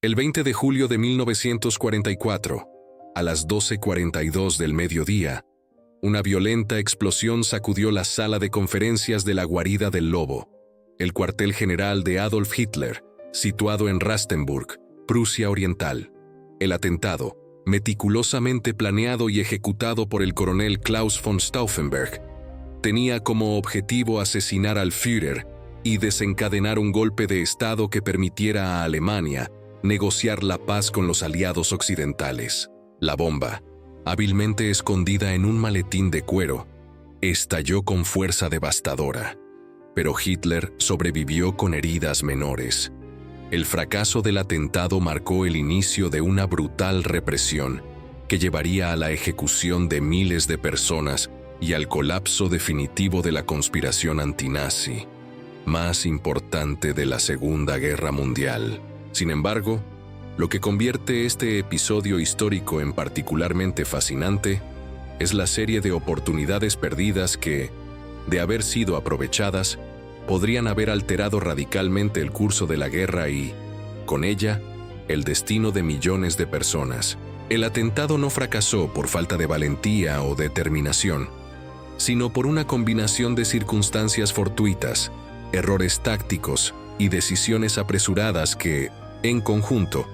El 20 de julio de 1944, a las 12:42 del mediodía, una violenta explosión sacudió la sala de conferencias de la guarida del Lobo, el cuartel general de Adolf Hitler, situado en Rastenburg, Prusia Oriental. El atentado, meticulosamente planeado y ejecutado por el coronel Klaus von Stauffenberg, tenía como objetivo asesinar al Führer y desencadenar un golpe de Estado que permitiera a Alemania negociar la paz con los aliados occidentales. La bomba, hábilmente escondida en un maletín de cuero, estalló con fuerza devastadora, pero Hitler sobrevivió con heridas menores. El fracaso del atentado marcó el inicio de una brutal represión que llevaría a la ejecución de miles de personas y al colapso definitivo de la conspiración antinazi, más importante de la Segunda Guerra Mundial. Sin embargo, lo que convierte este episodio histórico en particularmente fascinante es la serie de oportunidades perdidas que, de haber sido aprovechadas, podrían haber alterado radicalmente el curso de la guerra y, con ella, el destino de millones de personas. El atentado no fracasó por falta de valentía o determinación, sino por una combinación de circunstancias fortuitas, errores tácticos y decisiones apresuradas que, en conjunto,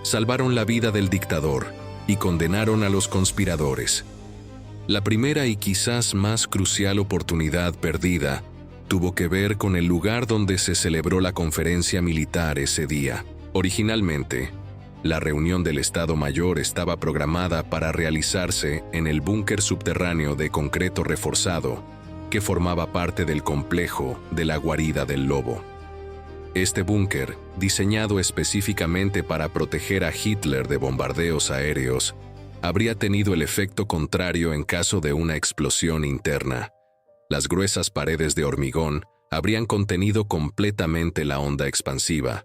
salvaron la vida del dictador y condenaron a los conspiradores. La primera y quizás más crucial oportunidad perdida tuvo que ver con el lugar donde se celebró la conferencia militar ese día. Originalmente, la reunión del Estado Mayor estaba programada para realizarse en el búnker subterráneo de concreto reforzado que formaba parte del complejo de la guarida del Lobo. Este búnker, diseñado específicamente para proteger a Hitler de bombardeos aéreos, habría tenido el efecto contrario en caso de una explosión interna. Las gruesas paredes de hormigón habrían contenido completamente la onda expansiva,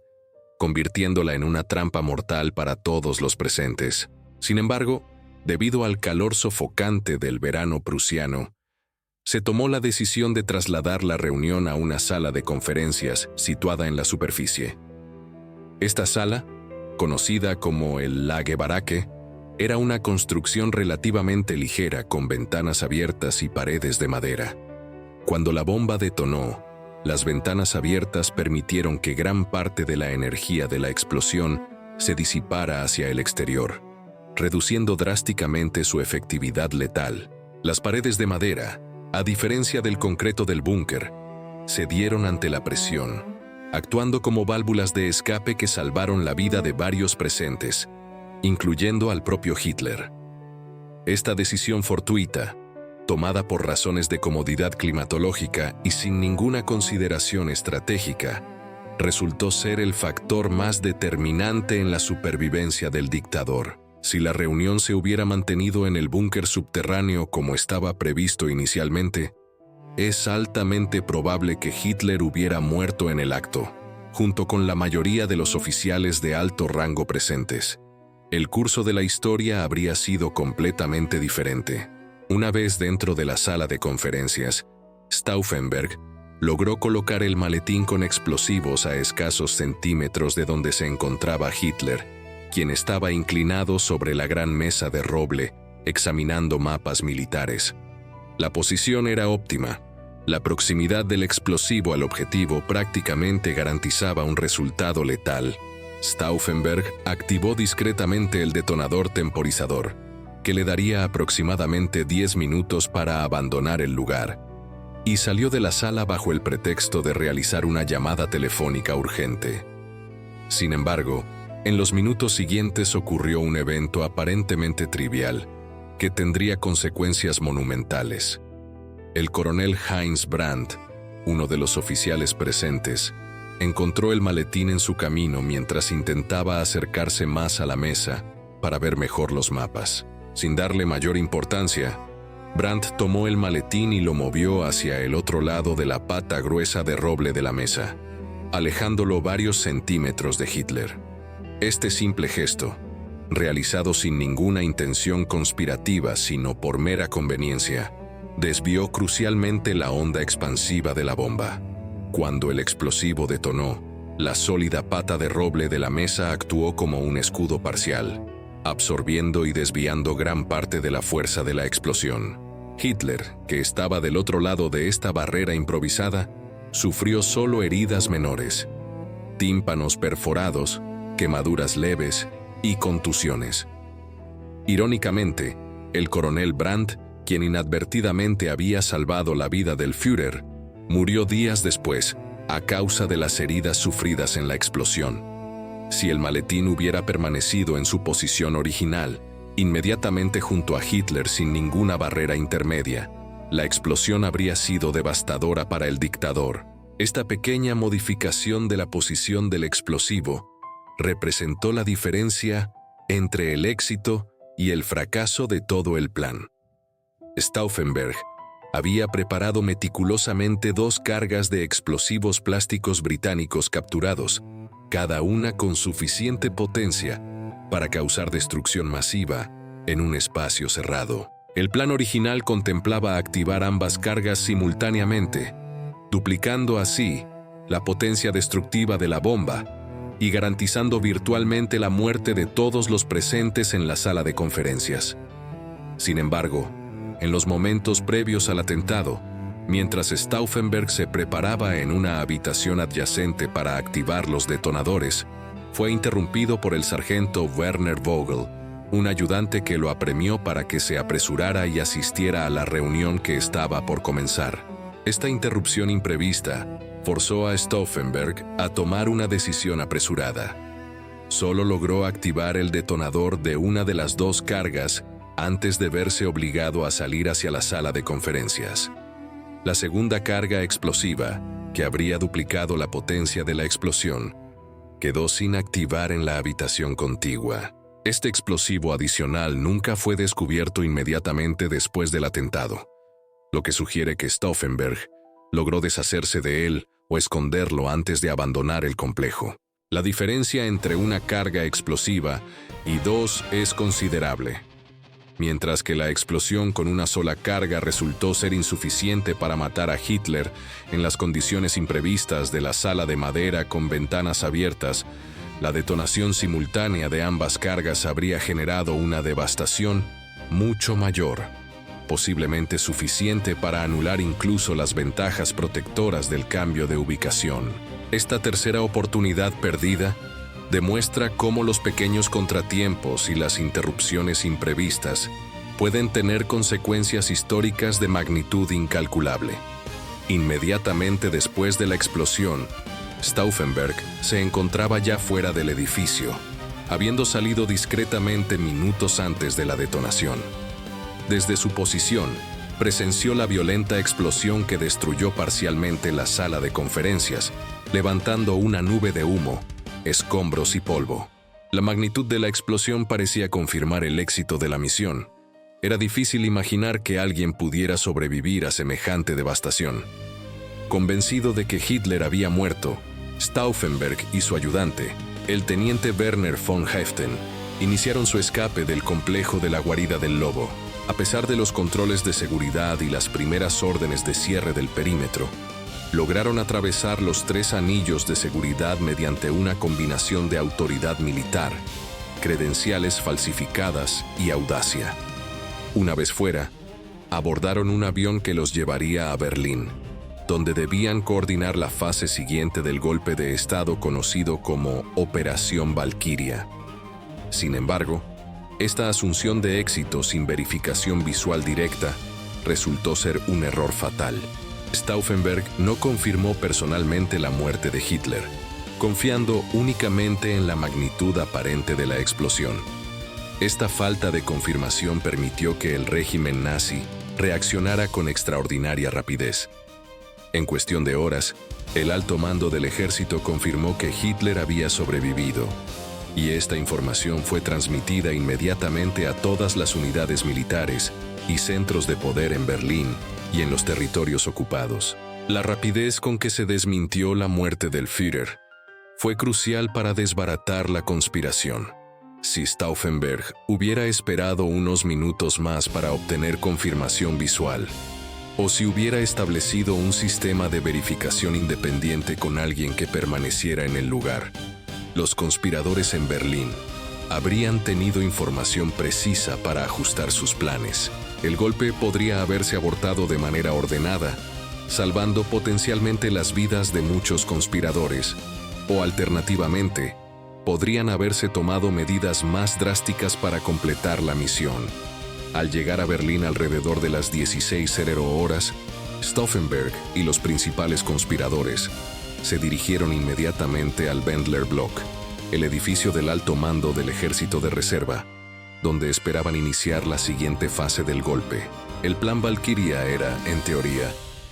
convirtiéndola en una trampa mortal para todos los presentes. Sin embargo, debido al calor sofocante del verano prusiano, se tomó la decisión de trasladar la reunión a una sala de conferencias situada en la superficie. Esta sala, conocida como el Lagerbaracke, era una construcción relativamente ligera con ventanas abiertas y paredes de madera. Cuando la bomba detonó, las ventanas abiertas permitieron que gran parte de la energía de la explosión se disipara hacia el exterior, reduciendo drásticamente su efectividad letal. Las paredes de madera, a diferencia del concreto del búnker, cedieron ante la presión, actuando como válvulas de escape que salvaron la vida de varios presentes, incluyendo al propio Hitler. Esta decisión fortuita, tomada por razones de comodidad climatológica y sin ninguna consideración estratégica, resultó ser el factor más determinante en la supervivencia del dictador. Si la reunión se hubiera mantenido en el búnker subterráneo como estaba previsto inicialmente, es altamente probable que Hitler hubiera muerto en el acto, junto con la mayoría de los oficiales de alto rango presentes. El curso de la historia habría sido completamente diferente. Una vez dentro de la sala de conferencias, Stauffenberg logró colocar el maletín con explosivos a escasos centímetros de donde se encontraba Hitler, quien estaba inclinado sobre la gran mesa de roble, examinando mapas militares. La posición era óptima. La proximidad del explosivo al objetivo prácticamente garantizaba un resultado letal. Stauffenberg activó discretamente el detonador temporizador, que le daría aproximadamente 10 minutos para abandonar el lugar, y salió de la sala bajo el pretexto de realizar una llamada telefónica urgente. Sin embargo, en los minutos siguientes ocurrió un evento aparentemente trivial, que tendría consecuencias monumentales. El coronel Heinz Brandt, uno de los oficiales presentes, encontró el maletín en su camino mientras intentaba acercarse más a la mesa para ver mejor los mapas. Sin darle mayor importancia, Brandt tomó el maletín y lo movió hacia el otro lado de la pata gruesa de roble de la mesa, alejándolo varios centímetros de Hitler. Este simple gesto, realizado sin ninguna intención conspirativa sino por mera conveniencia, desvió crucialmente la onda expansiva de la bomba. Cuando el explosivo detonó, La sólida pata de roble de la mesa actuó como un escudo parcial, absorbiendo y desviando gran parte de la fuerza de la explosión. Hitler, que estaba del otro lado de esta barrera improvisada, sufrió solo heridas menores, tímpanos perforados, quemaduras leves y contusiones. Irónicamente, el coronel Brandt, quien inadvertidamente había salvado la vida del Führer, murió días después a causa de las heridas sufridas en la explosión. Si el maletín hubiera permanecido en su posición original, inmediatamente junto a Hitler sin ninguna barrera intermedia, la explosión habría sido devastadora para el dictador. Esta pequeña modificación de la posición del explosivo representó la diferencia entre el éxito y el fracaso de todo el plan. Stauffenberg había preparado meticulosamente 2 cargas de explosivos plásticos británicos capturados, cada una con suficiente potencia para causar destrucción masiva en un espacio cerrado. El plan original contemplaba activar ambas cargas simultáneamente, duplicando así la potencia destructiva de la bomba y garantizando virtualmente la muerte de todos los presentes en la sala de conferencias. Sin embargo, en los momentos previos al atentado, mientras Stauffenberg se preparaba en una habitación adyacente para activar los detonadores, fue interrumpido por el sargento Werner Vogel, un ayudante que lo apremió para que se apresurara y asistiera a la reunión que estaba por comenzar. Esta interrupción imprevista forzó a Stauffenberg a tomar una decisión apresurada. Solo logró activar el detonador de una de las 2 cargas antes de verse obligado a salir hacia la sala de conferencias. La segunda carga explosiva, que habría duplicado la potencia de la explosión, quedó sin activar en la habitación contigua. Este explosivo adicional nunca fue descubierto inmediatamente después del atentado, lo que sugiere que Stauffenberg logró deshacerse de él o esconderlo antes de abandonar el complejo. La diferencia entre una carga explosiva y 2 es considerable. Mientras que la explosión con una sola carga resultó ser insuficiente para matar a Hitler en las condiciones imprevistas de la sala de madera con ventanas abiertas, la detonación simultánea de ambas cargas habría generado una devastación mucho mayor, posiblemente suficiente para anular incluso las ventajas protectoras del cambio de ubicación. Esta tercera oportunidad perdida demuestra cómo los pequeños contratiempos y las interrupciones imprevistas pueden tener consecuencias históricas de magnitud incalculable. Inmediatamente después de la explosión, Stauffenberg se encontraba ya fuera del edificio, habiendo salido discretamente minutos antes de la detonación. Desde su posición, presenció la violenta explosión que destruyó parcialmente la sala de conferencias, levantando una nube de humo, escombros y polvo. La magnitud de la explosión parecía confirmar el éxito de la misión. Era difícil imaginar que alguien pudiera sobrevivir a semejante devastación. Convencido de que Hitler había muerto, Stauffenberg y su ayudante, el teniente Werner von Haeften, iniciaron su escape del complejo de la guarida del lobo. A pesar de los controles de seguridad y las primeras órdenes de cierre del perímetro, lograron atravesar los 3 anillos de seguridad mediante una combinación de autoridad militar, credenciales falsificadas y audacia. Una vez fuera, abordaron un avión que los llevaría a Berlín, donde debían coordinar la fase siguiente del golpe de Estado conocido como Operación Valquiria. Sin embargo, esta asunción de éxito sin verificación visual directa resultó ser un error fatal. Stauffenberg no confirmó personalmente la muerte de Hitler, confiando únicamente en la magnitud aparente de la explosión. Esta falta de confirmación permitió que el régimen nazi reaccionara con extraordinaria rapidez. En cuestión de horas, el alto mando del ejército confirmó que Hitler había sobrevivido, y esta información fue transmitida inmediatamente a todas las unidades militares y centros de poder en Berlín y en los territorios ocupados. La rapidez con que se desmintió la muerte del Führer fue crucial para desbaratar la conspiración. Si Stauffenberg hubiera esperado unos minutos más para obtener confirmación visual, o si hubiera establecido un sistema de verificación independiente con alguien que permaneciera en el lugar. Los conspiradores en Berlín habrían tenido información precisa para ajustar sus planes. El golpe podría haberse abortado de manera ordenada, salvando potencialmente las vidas de muchos conspiradores, o alternativamente, podrían haberse tomado medidas más drásticas para completar la misión. Al llegar a Berlín alrededor de las 16:00 horas, Stauffenberg y los principales conspiradores se dirigieron inmediatamente al Wendler Block, el edificio del alto mando del Ejército de Reserva, donde esperaban iniciar la siguiente fase del golpe. El Plan Valkyria era, en teoría,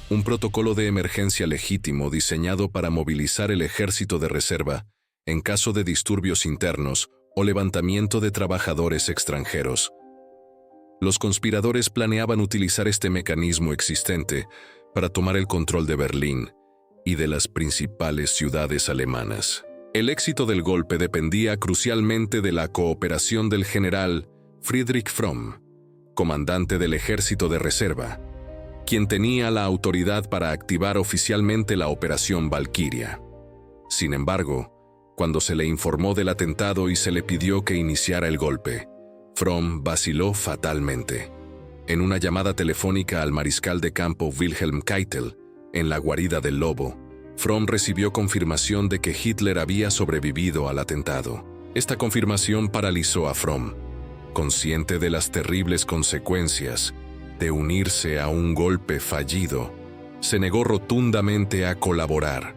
un protocolo de emergencia legítimo diseñado para movilizar el Ejército de Reserva en caso de disturbios internos o levantamiento de trabajadores extranjeros. Los conspiradores planeaban utilizar este mecanismo existente para tomar el control de Berlín y de las principales ciudades alemanas. El éxito del golpe dependía crucialmente de la cooperación del general Friedrich Fromm, comandante del Ejército de Reserva, quien tenía la autoridad para activar oficialmente la Operación Valkyria. Sin embargo, cuando se le informó del atentado y se le pidió que iniciara el golpe, Fromm vaciló fatalmente. En una llamada telefónica al mariscal de campo Wilhelm Keitel, en la guarida del Lobo, Fromm recibió confirmación de que Hitler había sobrevivido al atentado. Esta confirmación paralizó a Fromm, consciente de las terribles consecuencias de unirse a un golpe fallido. Se negó rotundamente a colaborar.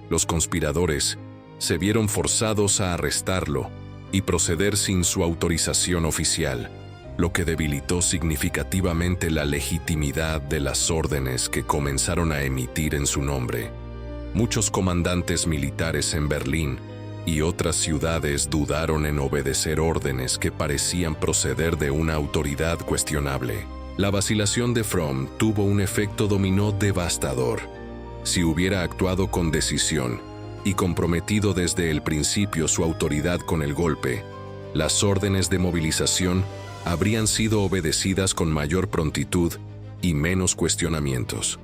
Los conspiradores se vieron forzados a arrestarlo y proceder sin su autorización oficial, lo que debilitó significativamente la legitimidad de las órdenes que comenzaron a emitir en su nombre. Muchos comandantes militares en Berlín y otras ciudades dudaron en obedecer órdenes que parecían proceder de una autoridad cuestionable. La vacilación de Fromm tuvo un efecto dominó devastador. Si hubiera actuado con decisión y comprometido desde el principio su autoridad con el golpe, las órdenes de movilización habrían sido obedecidas con mayor prontitud y menos cuestionamientos.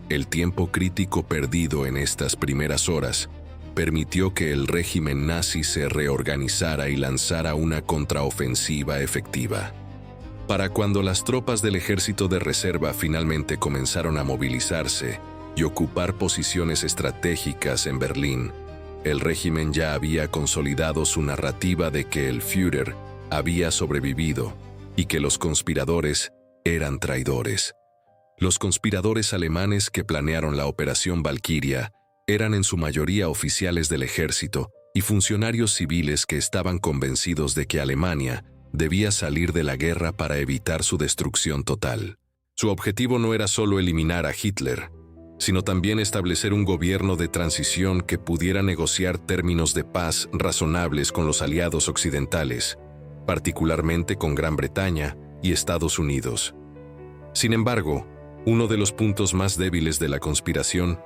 El tiempo crítico perdido en estas primeras horas permitió que el régimen nazi se reorganizara y lanzara una contraofensiva efectiva. Para cuando las tropas del Ejército de Reserva finalmente comenzaron a movilizarse y ocupar posiciones estratégicas en Berlín, el régimen ya había consolidado su narrativa de que el Führer había sobrevivido y que los conspiradores eran traidores. Los conspiradores alemanes que planearon la Operación Valkyria eran en su mayoría oficiales del ejército y funcionarios civiles que estaban convencidos de que Alemania debía salir de la guerra para evitar su destrucción total. Su objetivo no era solo eliminar a Hitler, sino también establecer un gobierno de transición que pudiera negociar términos de paz razonables con los aliados occidentales, particularmente con Gran Bretaña y Estados Unidos. Sin embargo, uno de los puntos más débiles de la conspiración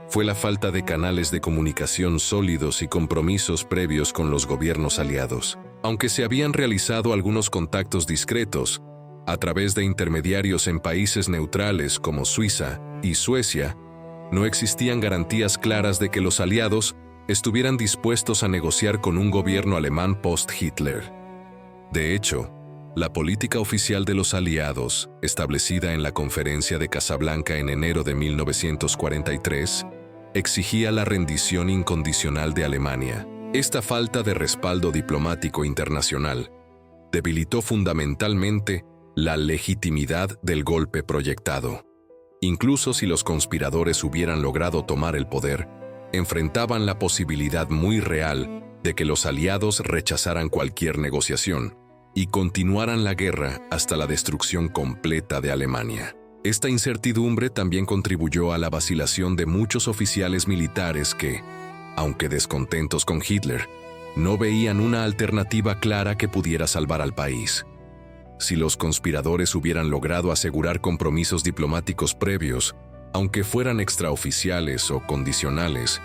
fue la falta de canales de comunicación sólidos y compromisos previos con los gobiernos aliados. Aunque se habían realizado algunos contactos discretos, a través de intermediarios en países neutrales como Suiza y Suecia, no existían garantías claras de que los aliados estuvieran dispuestos a negociar con un gobierno alemán post-Hitler. De hecho, la política oficial de los aliados, establecida en la Conferencia de Casablanca en enero de 1943, exigía la rendición incondicional de Alemania. Esta falta de respaldo diplomático internacional debilitó fundamentalmente la legitimidad del golpe proyectado. Incluso si los conspiradores hubieran logrado tomar el poder, enfrentaban la posibilidad muy real de que los aliados rechazaran cualquier negociación y continuaran la guerra hasta la destrucción completa de Alemania. Esta incertidumbre también contribuyó a la vacilación de muchos oficiales militares que, aunque descontentos con Hitler, no veían una alternativa clara que pudiera salvar al país. Si los conspiradores hubieran logrado asegurar compromisos diplomáticos previos, aunque fueran extraoficiales o condicionales,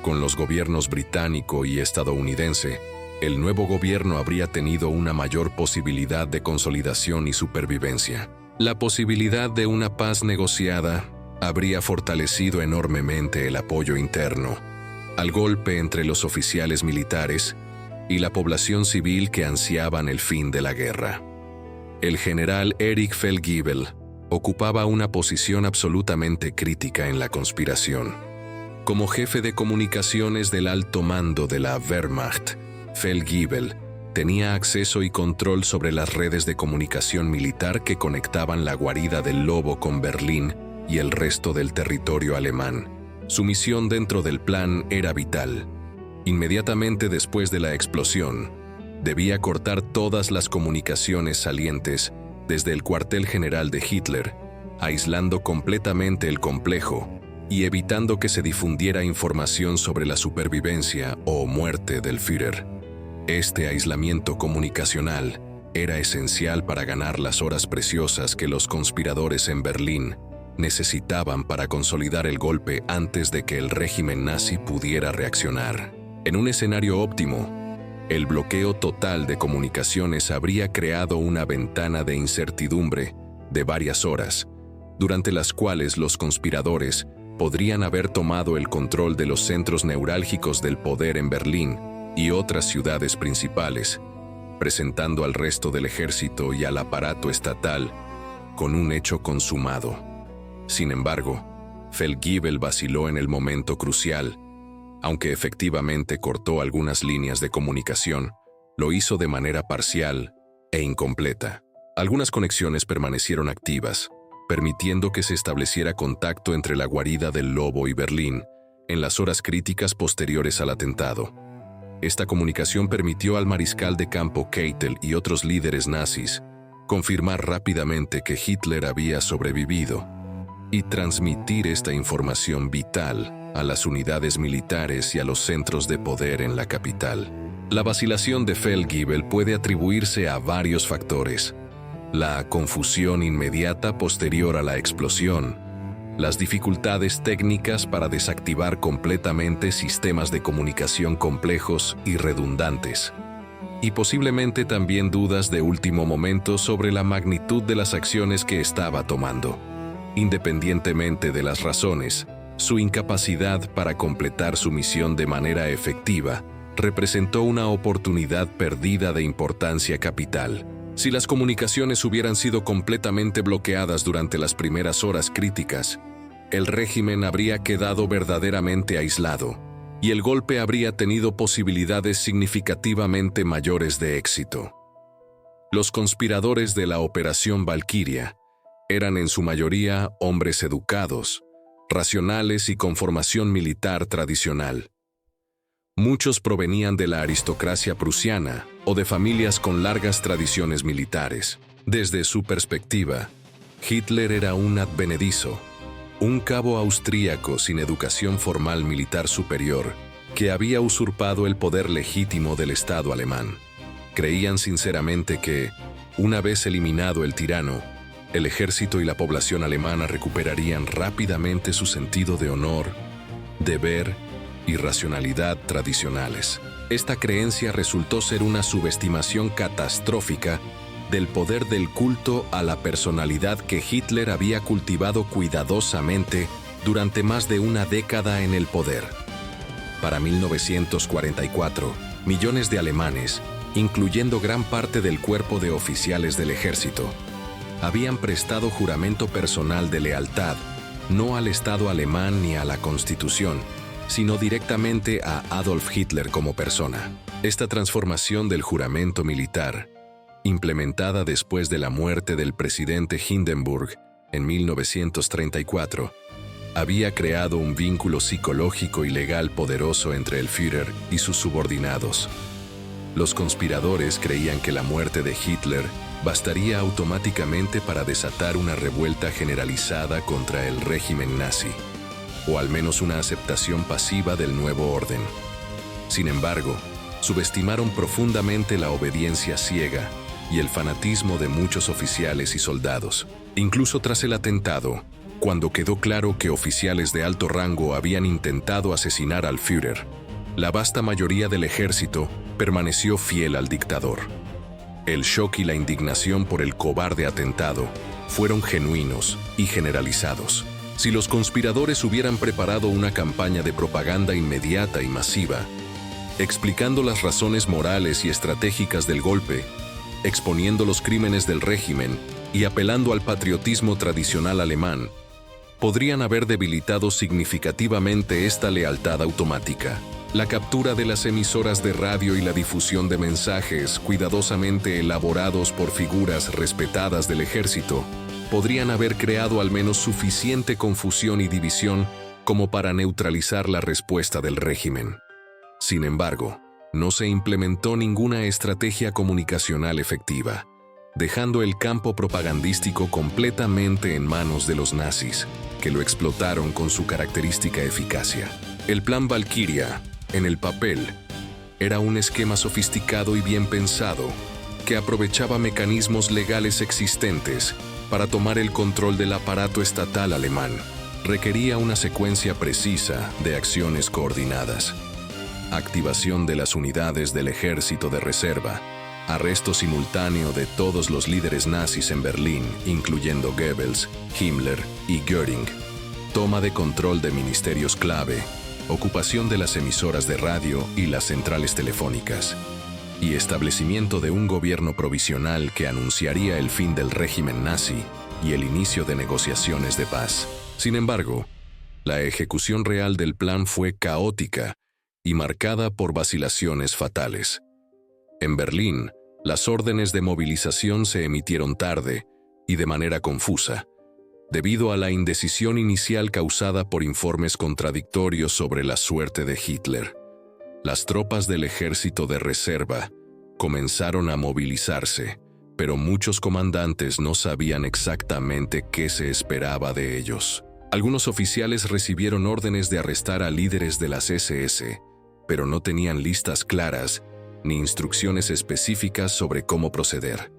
con los gobiernos británico y estadounidense, el nuevo gobierno habría tenido una mayor posibilidad de consolidación y supervivencia. La posibilidad de una paz negociada habría fortalecido enormemente el apoyo interno al golpe entre los oficiales militares y la población civil que ansiaban el fin de la guerra. El general Erich Feldgiebel ocupaba una posición absolutamente crítica en la conspiración. Como jefe de comunicaciones del alto mando de la Wehrmacht, Feldgiebel tenía acceso y control sobre las redes de comunicación militar que conectaban la guarida del Lobo con Berlín y el resto del territorio alemán. Su misión dentro del plan era vital. Inmediatamente después de la explosión, debía cortar todas las comunicaciones salientes desde el cuartel general de Hitler, aislando completamente el complejo y evitando que se difundiera información sobre la supervivencia o muerte del Führer. Este aislamiento comunicacional era esencial para ganar las horas preciosas que los conspiradores en Berlín necesitaban para consolidar el golpe antes de que el régimen nazi pudiera reaccionar. En un escenario óptimo, el bloqueo total de comunicaciones habría creado una ventana de incertidumbre de varias horas, durante las cuales los conspiradores podrían haber tomado el control de los centros neurálgicos del poder en Berlín y otras ciudades principales, presentando al resto del ejército y al aparato estatal con un hecho consumado. Sin embargo, Feldgiebel vaciló en el momento crucial. Aunque efectivamente cortó algunas líneas de comunicación, lo hizo de manera parcial e incompleta. Algunas conexiones permanecieron activas, permitiendo que se estableciera contacto entre la guarida del Lobo y Berlín en las horas críticas posteriores al atentado. Esta comunicación permitió al mariscal de campo Keitel y otros líderes nazis confirmar rápidamente que Hitler había sobrevivido y transmitir esta información vital a las unidades militares y a los centros de poder en la capital. La vacilación de Feldgiebel puede atribuirse a varios factores: la confusión inmediata posterior a la explosión, las dificultades técnicas para desactivar completamente sistemas de comunicación complejos y redundantes, y posiblemente también dudas de último momento sobre la magnitud de las acciones que estaba tomando. Independientemente de las razones, su incapacidad para completar su misión de manera efectiva representó una oportunidad perdida de importancia capital. Si las comunicaciones hubieran sido completamente bloqueadas durante las primeras horas críticas, el régimen habría quedado verdaderamente aislado y el golpe habría tenido posibilidades significativamente mayores de éxito. Los conspiradores de la Operación Valquiria eran en su mayoría hombres educados, racionales y con formación militar tradicional. Muchos provenían de la aristocracia prusiana o de familias con largas tradiciones militares. Desde su perspectiva, Hitler era un advenedizo, un cabo austríaco sin educación formal militar superior que había usurpado el poder legítimo del Estado alemán. Creían sinceramente que, una vez eliminado el tirano, el ejército y la población alemana recuperarían rápidamente su sentido de honor, deber y racionalidad tradicionales. Esta creencia resultó ser una subestimación catastrófica del poder del culto a la personalidad que Hitler había cultivado cuidadosamente durante más de una década en el poder. Para 1944, millones de alemanes, incluyendo gran parte del cuerpo de oficiales del ejército, habían prestado juramento personal de lealtad, no al Estado alemán ni a la Constitución, sino directamente a Adolf Hitler como persona. Esta transformación del juramento militar, implementada después de la muerte del presidente Hindenburg en 1934, había creado un vínculo psicológico y legal poderoso entre el Führer y sus subordinados. Los conspiradores creían que la muerte de Hitler bastaría automáticamente para desatar una revuelta generalizada contra el régimen nazi, o al menos una aceptación pasiva del nuevo orden. Sin embargo, subestimaron profundamente la obediencia ciega y el fanatismo de muchos oficiales y soldados. Incluso tras el atentado, cuando quedó claro que oficiales de alto rango habían intentado asesinar al Führer, la vasta mayoría del ejército permaneció fiel al dictador. El shock y la indignación por el cobarde atentado fueron genuinos y generalizados. Si los conspiradores hubieran preparado una campaña de propaganda inmediata y masiva, explicando las razones morales y estratégicas del golpe, exponiendo los crímenes del régimen y apelando al patriotismo tradicional alemán, podrían haber debilitado significativamente esta lealtad automática. La captura de las emisoras de radio y la difusión de mensajes cuidadosamente elaborados por figuras respetadas del ejército podrían haber creado al menos suficiente confusión y división como para neutralizar la respuesta del régimen. Sin embargo, no se implementó ninguna estrategia comunicacional efectiva, dejando el campo propagandístico completamente en manos de los nazis, que lo explotaron con su característica eficacia. El Plan Valkyria, en el papel, era un esquema sofisticado y bien pensado que aprovechaba mecanismos legales existentes para tomar el control del aparato estatal alemán. Requería una secuencia precisa de acciones coordinadas: activación de las unidades del ejército de reserva, arresto simultáneo de todos los líderes nazis en Berlín, incluyendo Goebbels, Himmler y Göring, toma de control de ministerios clave, ocupación de las emisoras de radio y las centrales telefónicas, y establecimiento de un gobierno provisional que anunciaría el fin del régimen nazi y el inicio de negociaciones de paz. Sin embargo, la ejecución real del plan fue caótica y marcada por vacilaciones fatales. En Berlín, las órdenes de movilización se emitieron tarde y de manera confusa, debido a la indecisión inicial causada por informes contradictorios sobre la suerte de Hitler. Las tropas del ejército de reserva comenzaron a movilizarse, pero muchos comandantes no sabían exactamente qué se esperaba de ellos. Algunos oficiales recibieron órdenes de arrestar a líderes de las SS, pero no tenían listas claras ni instrucciones específicas sobre cómo proceder.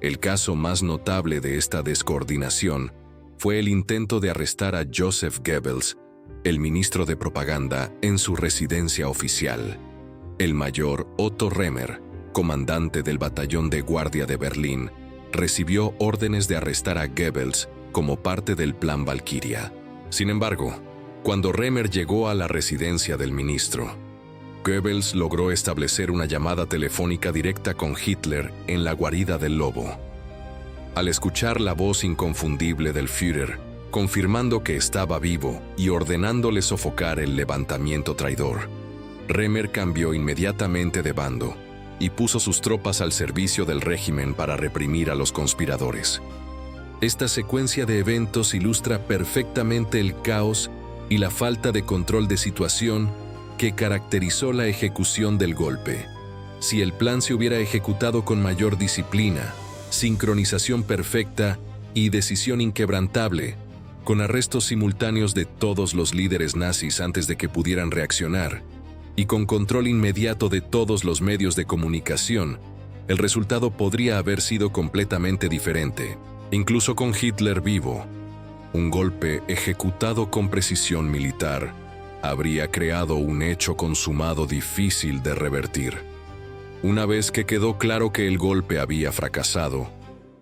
El caso más notable de esta descoordinación fue el intento de arrestar a Joseph Goebbels, el ministro de propaganda, en su residencia oficial. El mayor Otto Remmer, comandante del batallón de guardia de Berlín, recibió órdenes de arrestar a Goebbels como parte del Plan Valkyria. Sin embargo, cuando Remmer llegó a la residencia del ministro, Goebbels logró establecer una llamada telefónica directa con Hitler en la guarida del lobo. Al escuchar la voz inconfundible del Führer, confirmando que estaba vivo y ordenándole sofocar el levantamiento traidor, Remmer cambió inmediatamente de bando y puso sus tropas al servicio del régimen para reprimir a los conspiradores. Esta secuencia de eventos ilustra perfectamente el caos y la falta de control de situación que caracterizó la ejecución del golpe. Si el plan se hubiera ejecutado con mayor disciplina, sincronización perfecta y decisión inquebrantable, con arrestos simultáneos de todos los líderes nazis antes de que pudieran reaccionar, y con control inmediato de todos los medios de comunicación, el resultado podría haber sido completamente diferente, incluso con Hitler vivo. Un golpe ejecutado con precisión militar habría creado un hecho consumado difícil de revertir. Una vez que quedó claro que el golpe había fracasado,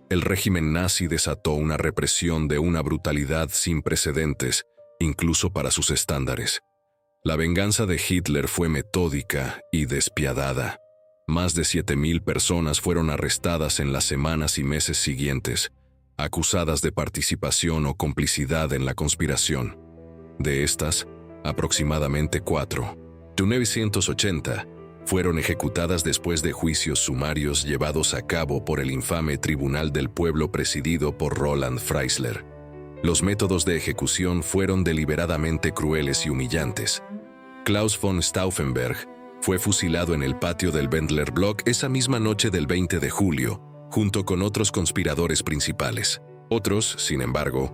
el régimen nazi desató una represión de una brutalidad sin precedentes, incluso para sus estándares. La venganza de Hitler fue metódica y despiadada. Más de 7,000 personas fueron arrestadas en las semanas y meses siguientes, acusadas de participación o complicidad en la conspiración. De estas, aproximadamente 4,980 fueron ejecutadas después de juicios sumarios llevados a cabo por el infame Tribunal del Pueblo presidido por Roland Freisler. Los métodos de ejecución fueron deliberadamente crueles y humillantes. Klaus von Stauffenberg fue fusilado en el patio del Wendler Block esa misma noche del 20 de julio, junto con otros conspiradores principales. Otros, sin embargo,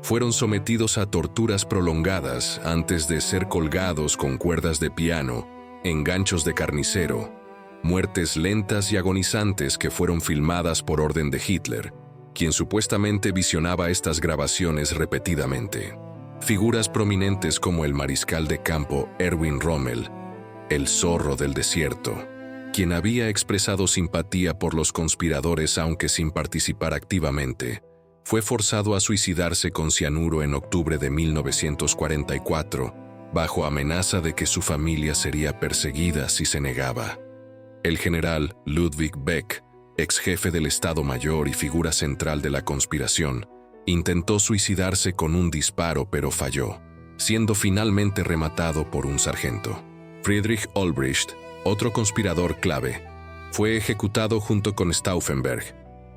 fueron sometidos a torturas prolongadas antes de ser colgados con cuerdas de piano, enganchos de carnicero, muertes lentas y agonizantes que fueron filmadas por orden de Hitler, quien supuestamente visionaba estas grabaciones repetidamente. Figuras prominentes como el mariscal de campo Erwin Rommel, el zorro del desierto, quien había expresado simpatía por los conspiradores aunque sin participar activamente, fue forzado a suicidarse con cianuro en octubre de 1944, bajo amenaza de que su familia sería perseguida si se negaba. El general Ludwig Beck, ex jefe del Estado Mayor y figura central de la conspiración, intentó suicidarse con un disparo pero falló, siendo finalmente rematado por un sargento. Friedrich Olbricht, otro conspirador clave, fue ejecutado junto con Stauffenberg.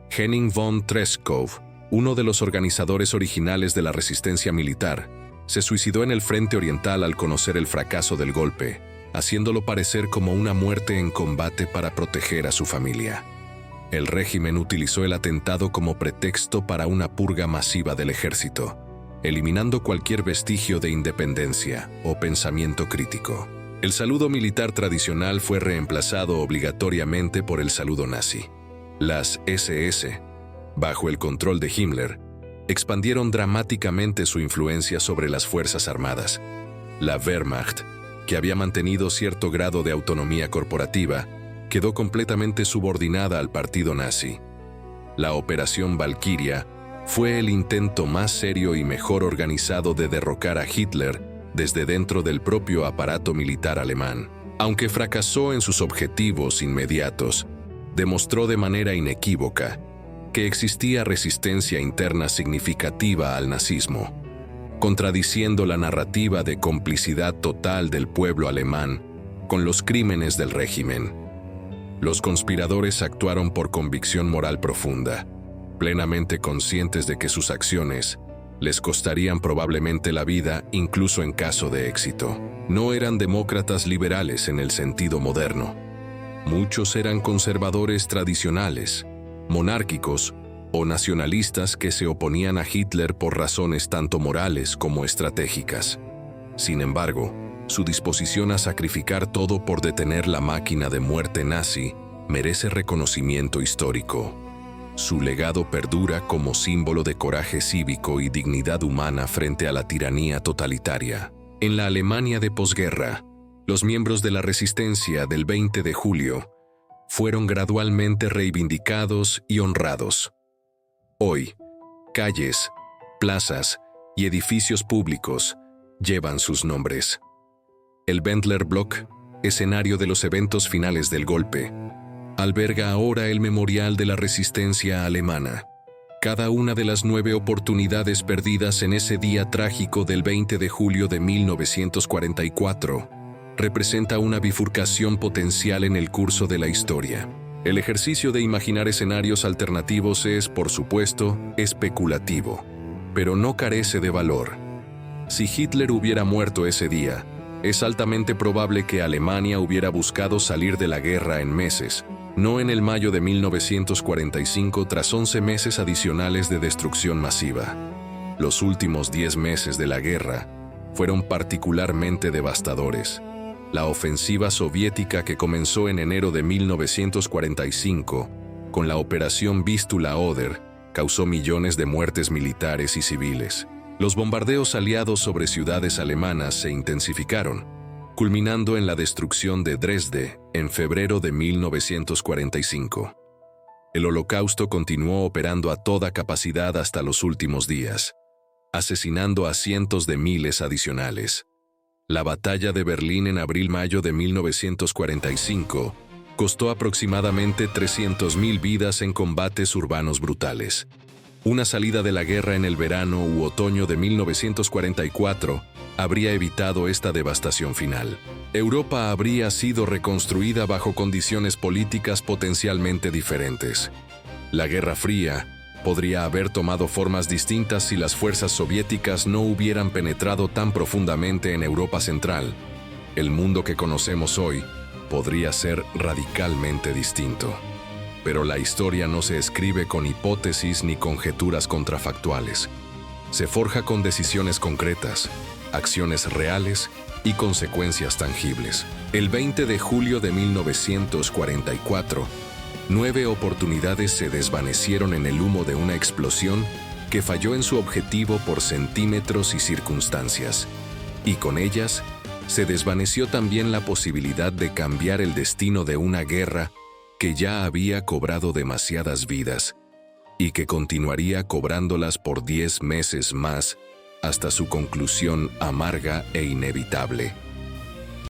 Henning von Treschow, uno de los organizadores originales de la resistencia militar, se suicidó en el frente oriental al conocer el fracaso del golpe, haciéndolo parecer como una muerte en combate para proteger a su familia. El régimen utilizó el atentado como pretexto para una purga masiva del ejército, eliminando cualquier vestigio de independencia o pensamiento crítico. El saludo militar tradicional fue reemplazado obligatoriamente por el saludo nazi. Las SS, bajo el control de Himmler, expandieron dramáticamente su influencia sobre las Fuerzas Armadas. La Wehrmacht, que había mantenido cierto grado de autonomía corporativa, quedó completamente subordinada al partido nazi. La Operación Valkyria fue el intento más serio y mejor organizado de derrocar a Hitler desde dentro del propio aparato militar alemán. Aunque fracasó en sus objetivos inmediatos, demostró de manera inequívoca que existía resistencia interna significativa al nazismo, contradiciendo la narrativa de complicidad total del pueblo alemán con los crímenes del régimen. Los conspiradores actuaron por convicción moral profunda, plenamente conscientes de que sus acciones les costarían probablemente la vida incluso en caso de éxito. No eran demócratas liberales en el sentido moderno. Muchos eran conservadores tradicionales, monárquicos o nacionalistas que se oponían a Hitler por razones tanto morales como estratégicas. Sin embargo, su disposición a sacrificar todo por detener la máquina de muerte nazi merece reconocimiento histórico. Su legado perdura como símbolo de coraje cívico y dignidad humana frente a la tiranía totalitaria. En la Alemania de posguerra, los miembros de la resistencia del 20 de julio fueron gradualmente reivindicados y honrados. Hoy, calles, plazas y edificios públicos llevan sus nombres. El Wendler Block, escenario de los eventos finales del golpe, alberga ahora el Memorial de la Resistencia Alemana. Cada una de las 9 oportunidades perdidas en ese día trágico del 20 de julio de 1944 representa una bifurcación potencial en el curso de la historia. El ejercicio de imaginar escenarios alternativos es, por supuesto, especulativo, pero no carece de valor. Si Hitler hubiera muerto ese día, es altamente probable que Alemania hubiera buscado salir de la guerra en meses, no en el mayo de 1945 tras 11 meses adicionales de destrucción masiva. Los últimos 10 meses de la guerra fueron particularmente devastadores. La ofensiva soviética que comenzó en enero de 1945, con la Operación Vistula-Oder, causó millones de muertes militares y civiles. Los bombardeos aliados sobre ciudades alemanas se intensificaron, culminando en la destrucción de Dresde en febrero de 1945. El Holocausto continuó operando a toda capacidad hasta los últimos días, asesinando a cientos de miles adicionales. La batalla de Berlín en abril-mayo de 1945 costó aproximadamente 300.000 vidas en combates urbanos brutales. Una salida de la guerra en el verano u otoño de 1944 habría evitado esta devastación final. Europa habría sido reconstruida bajo condiciones políticas potencialmente diferentes. La Guerra Fría podría haber tomado formas distintas si las fuerzas soviéticas no hubieran penetrado tan profundamente en Europa Central. El mundo que conocemos hoy podría ser radicalmente distinto. Pero la historia no se escribe con hipótesis ni conjeturas contrafactuales. Se forja con decisiones concretas, acciones reales y consecuencias tangibles. El 20 de julio de 1944, 9 oportunidades se desvanecieron en el humo de una explosión que falló en su objetivo por centímetros y circunstancias. Y con ellas, se desvaneció también la posibilidad de cambiar el destino de una guerra que ya había cobrado demasiadas vidas y que continuaría cobrándolas por 10 meses más hasta su conclusión amarga e inevitable.